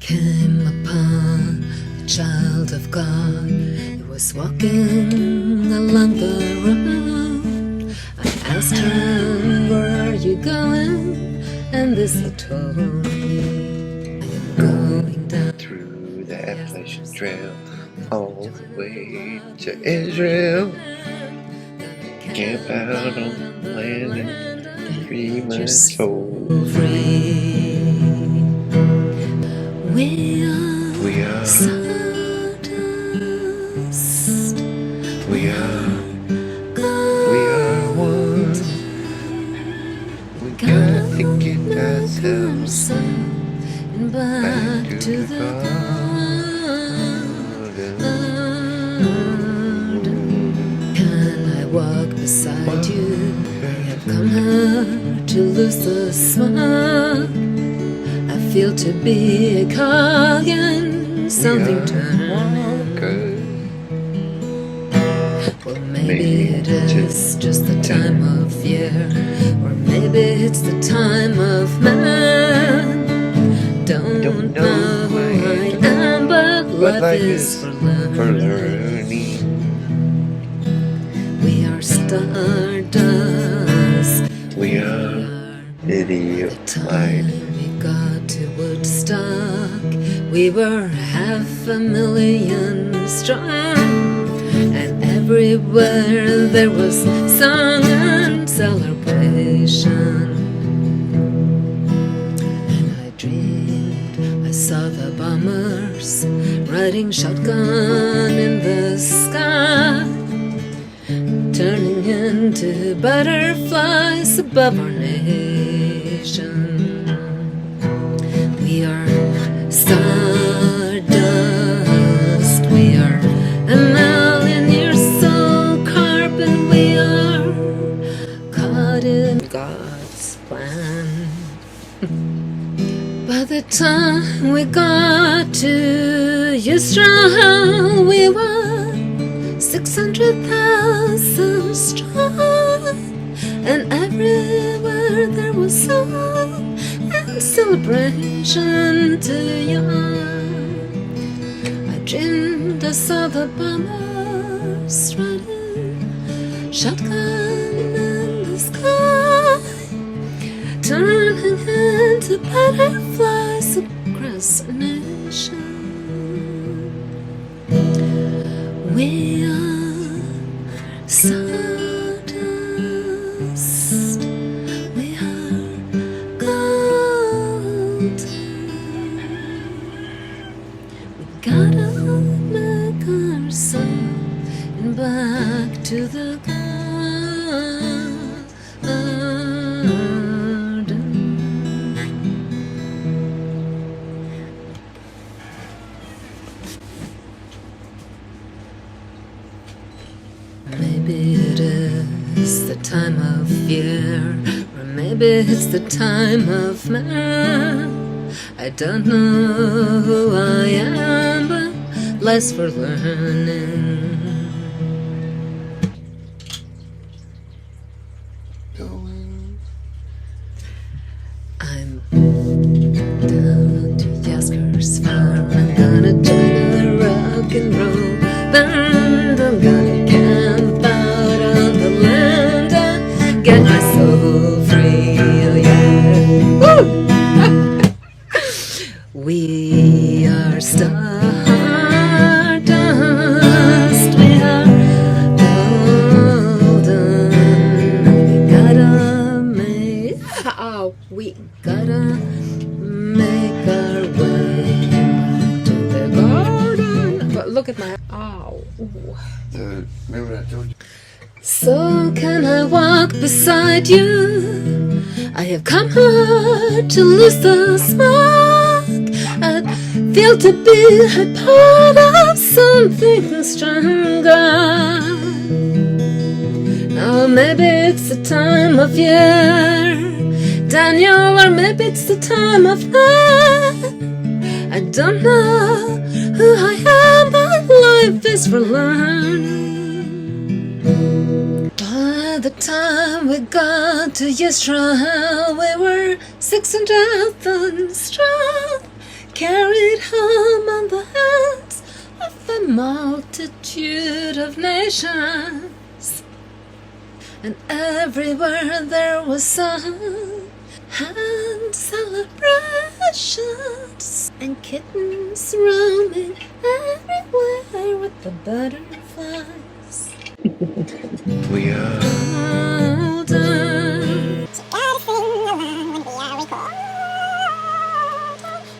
came upon a child of God. He was walking along the road. I asked her, where are you going? And this he told me, I am going down through the Appalachian Trail, all the way to Israel. Camp out on the land and free my soul. We are stardust. We are one. We gotta get ourselves back to the garden. Can I walk beside you? I have come here to lose the smoke. I feel to be a cog in something turning. Well, maybe it is just the time of year, or maybe it's the time of man. Don't know who I am, but life is for learning. We are stardust. We are idiot mind. We got to Woodstock. We were 500,000 strong, and everywhere there was song and celebration. And I dreamed I saw the bombers riding shotgun in the sky, turning into butterflies above our nation. We are stardust. We are a million years so carbon. We are caught in God's plan. By the time we got to Israel, we were 600,000 strong, and everywhere there was song and celebration to young. I dreamed I saw the bombers riding shotgun in the sky, turning into butterflies across the nation. We are stardust. We are gold. We gotta make ourselves back to the garden. Maybe it is the time of year, or maybe it's the time of man. I don't know who I am, but life's for learning. I'm down to Yasker's farm. I'm gonna join a rock and roll band. I'm gonna camp out on the land and get my soul free. Oh yeah. Woo! We are stardust. We are golden. We gotta make our way to the garden. But look at my Remember I told you? So can I walk beside you? I have come here to lose the smoke. I feel to be a part of something stronger. Now maybe it's the time of year, Daniel, or maybe it's the time of night. I don't know who I am, but life is for learning. By the time we got to Israel, we were 600,000 strong. carried home on the hands of a multitude of nations. And everywhere there was sun and celebrations, and kittens roaming everywhere with the butterflies. We are